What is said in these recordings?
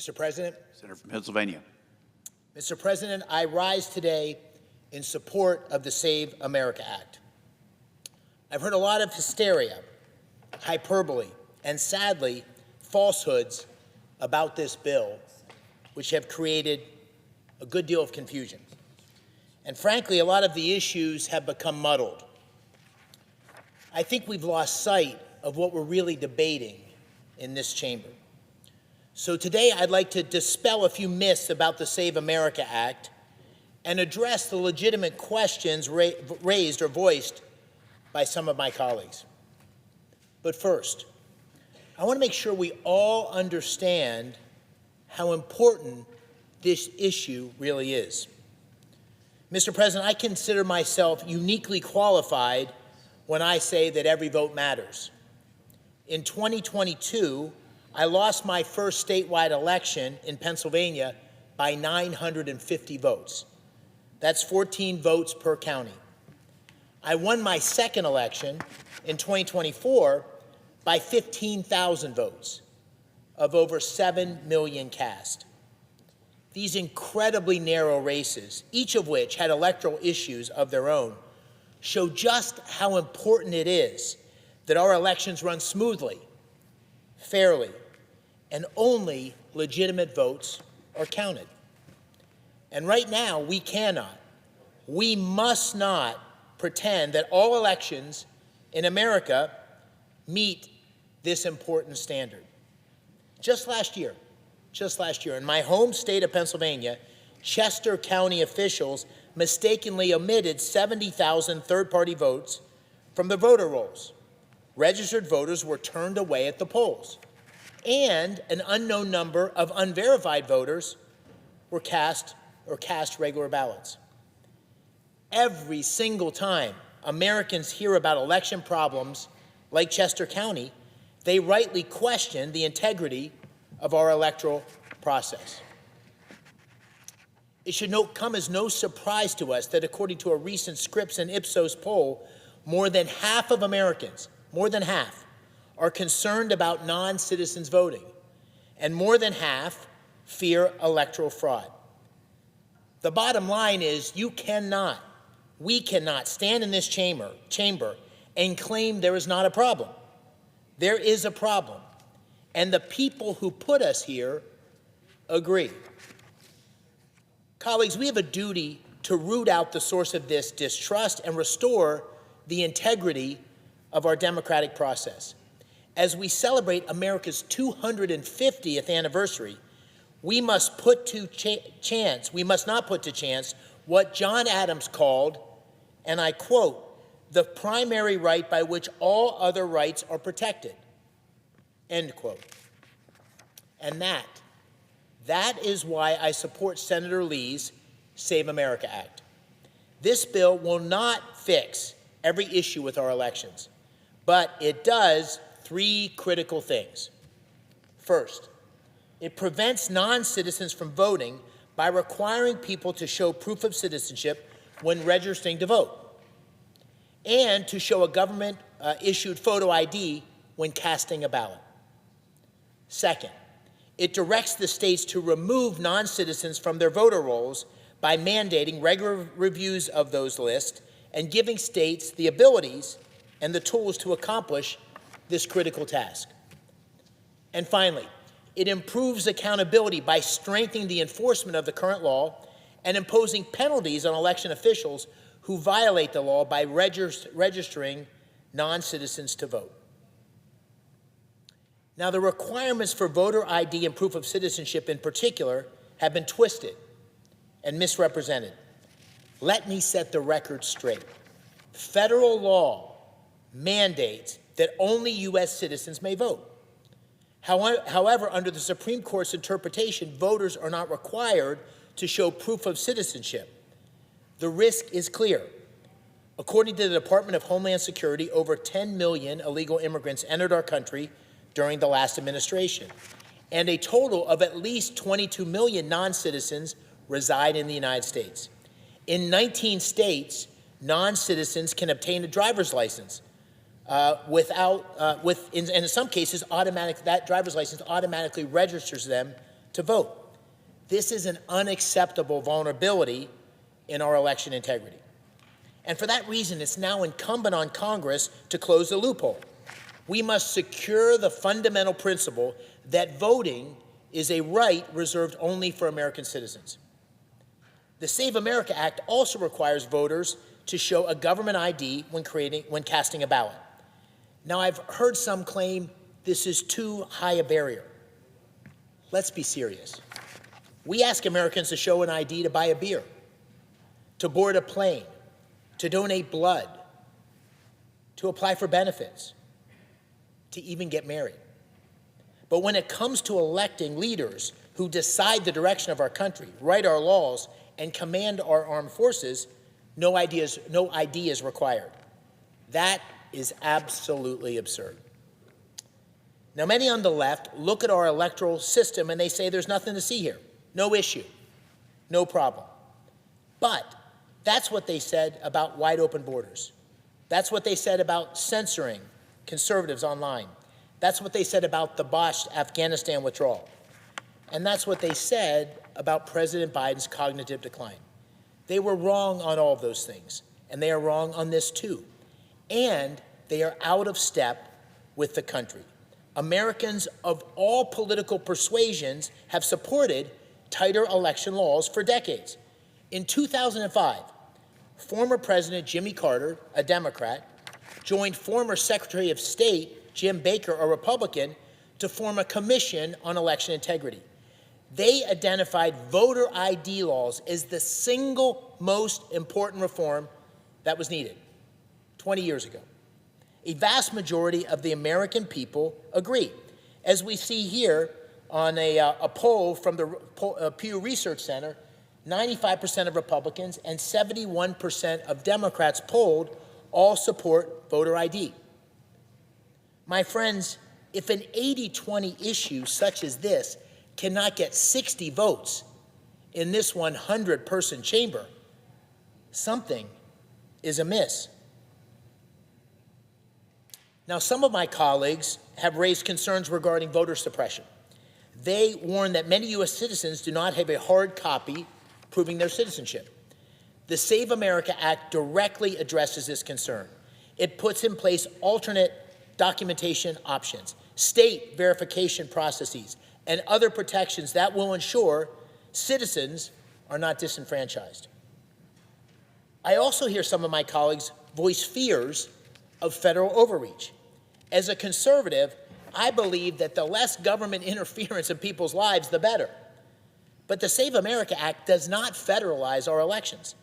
Mr. President. Senator from Pennsylvania. Mr. President, I rise today in support of the Save America Act. I've heard a lot of hysteria, hyperbole, and sadly, falsehoods about this bill, which have created a good deal of confusion. And frankly, a lot of the issues have become muddled. I think we've lost sight of what we're really debating in this chamber. So today, I'd like to dispel a few myths about the Save America Act and address the legitimate questions raised or voiced by some of my colleagues. But first, I want to make sure we all understand how important this issue really is. Mr. President, I consider myself uniquely qualified when I say that every vote matters. In 2022, I lost my first statewide election in Pennsylvania by 950 votes. That's 14 votes per county. I won my second election in 2024 by 15,000 votes of over 7 million cast. These incredibly narrow races, each of which had electoral issues of their own, show just how important it is that our elections run smoothly, fairly, and only legitimate votes are counted. And right now, we must not pretend that all elections in America meet this important standard. Just last year, in my home state of Pennsylvania, Chester County officials mistakenly omitted 70,000 third-party votes from the voter rolls. Registered voters were turned away at the polls, and an unknown number of unverified voters were cast regular ballots. Every single time Americans hear about election problems like Chester County, they rightly question the integrity of our electoral process. It should come as no surprise to us that according to a recent Scripps and Ipsos poll, more than half of Americans, are concerned about non-citizens voting, and more than half fear electoral fraud. The bottom line is we cannot stand in this chamber and claim there is not a problem. There is a problem, and the people who put us here agree. Colleagues, we have a duty to root out the source of this distrust and restore the integrity of our democratic process. As we celebrate America's 250th anniversary, we must not put to chance what John Adams called, and I quote, the primary right by which all other rights are protected, end quote. And that is why I support Senator Lee's Save America Act. This bill will not fix every issue with our elections, but it does three critical things. First, it prevents non-citizens from voting by requiring people to show proof of citizenship when registering to vote, and to show a government-issued photo ID when casting a ballot. Second, it directs the states to remove non-citizens from their voter rolls by mandating regular reviews of those lists and giving states the abilities and the tools to accomplish this critical task. And finally, it improves accountability by strengthening the enforcement of the current law and imposing penalties on election officials who violate the law by registering non-citizens to vote. Now, the requirements for voter ID and proof of citizenship in particular have been twisted and misrepresented. Let me set the record straight. Federal law mandates that only U.S. citizens may vote. However, under the Supreme Court's interpretation, voters are not required to show proof of citizenship. The risk is clear. According to the Department of Homeland Security, over 10 million illegal immigrants entered our country during the last administration, and a total of at least 22 million non-citizens reside in the United States. In 19 states, non-citizens can obtain a driver's license and in some cases, that driver's license automatically registers them to vote. This is an unacceptable vulnerability in our election integrity. And for that reason, it's now incumbent on Congress to close the loophole. We must secure the fundamental principle that voting is a right reserved only for American citizens. The Save America Act also requires voters to show a government ID when casting a ballot. Now, I've heard some claim this is too high a barrier. Let's be serious. We ask Americans to show an ID to buy a beer, to board a plane, to donate blood, to apply for benefits, to even get married. But when it comes to electing leaders who decide the direction of our country, write our laws, and command our armed forces, no ID is required. That is absolutely absurd. Now, many on the left look at our electoral system and they say there's nothing to see here. No issue, no problem. But that's what they said about wide open borders. That's what they said about censoring conservatives online. That's what they said about the botched Afghanistan withdrawal. And that's what they said about President Biden's cognitive decline. They were wrong on all of those things, and they are wrong on this too. And they are out of step with the country. Americans of all political persuasions have supported tighter election laws for decades. In 2005, former President Jimmy Carter, a Democrat, joined former Secretary of State Jim Baker, a Republican, to form a commission on election integrity. They identified voter ID laws as the single most important reform that was needed 20 years ago. A vast majority of the American people agree. As we see here on a poll from the Pew Research Center, 95% of Republicans and 71% of Democrats polled all support voter ID. My friends, if an 80-20 issue such as this cannot get 60 votes in this 100-person chamber, something is amiss. Now, some of my colleagues have raised concerns regarding voter suppression. They warn that many U.S. citizens do not have a hard copy proving their citizenship. The Save America Act directly addresses this concern. It puts in place alternate documentation options, state verification processes, and other protections that will ensure citizens are not disenfranchised. I also hear some of my colleagues voice fears of federal overreach. As a conservative, I believe that the less government interference in people's lives, the better. But the Save America Act does not federalize our elections.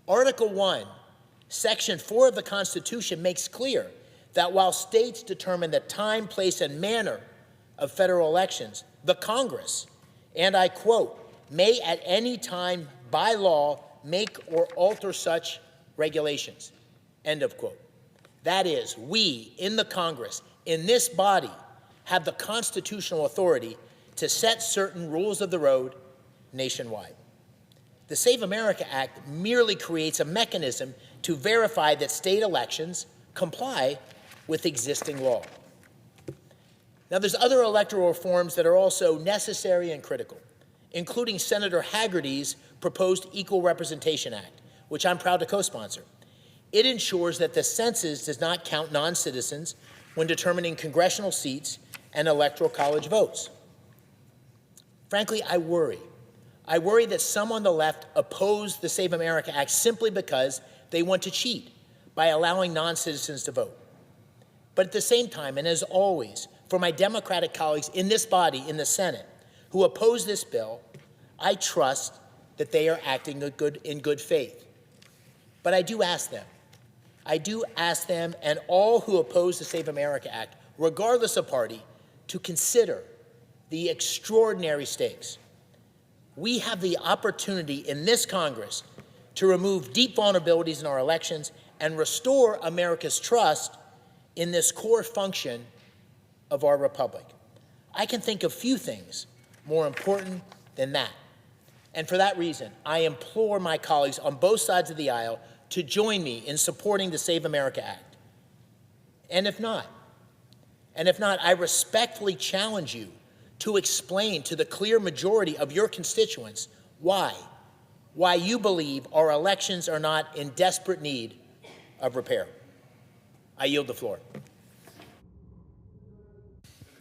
Article 1, Section 4 of the Constitution makes clear that while states determine the time, place, and manner of federal elections, the Congress, and I quote, may at any time by law make or alter such regulations, end of quote. That is, we in the Congress, in this body, have the constitutional authority to set certain rules of the road nationwide. The Save America Act merely creates a mechanism to verify that state elections comply with existing law. Now, there's other electoral reforms that are also necessary and critical, including Senator Hagerty's proposed Equal Representation Act, which I'm proud to co-sponsor. It ensures that the census does not count non-citizens when determining congressional seats and electoral college votes. Frankly, I worry. I worry that some on the left oppose the Save America Act simply because they want to cheat by allowing non-citizens to vote. But at the same time, and as always, for my Democratic colleagues in this body, in the Senate, who oppose this bill, I trust that they are acting in good faith. But I do ask them and all who oppose the Save America Act, regardless of party, to consider the extraordinary stakes. We have the opportunity in this Congress to remove deep vulnerabilities in our elections and restore America's trust in this core function of our republic. I can think of few things more important than that. And for that reason, I implore my colleagues on both sides of the aisle to join me in supporting the Save America Act. And if not, I respectfully challenge you to explain to the clear majority of your constituents why you believe our elections are not in desperate need of repair. I yield the floor.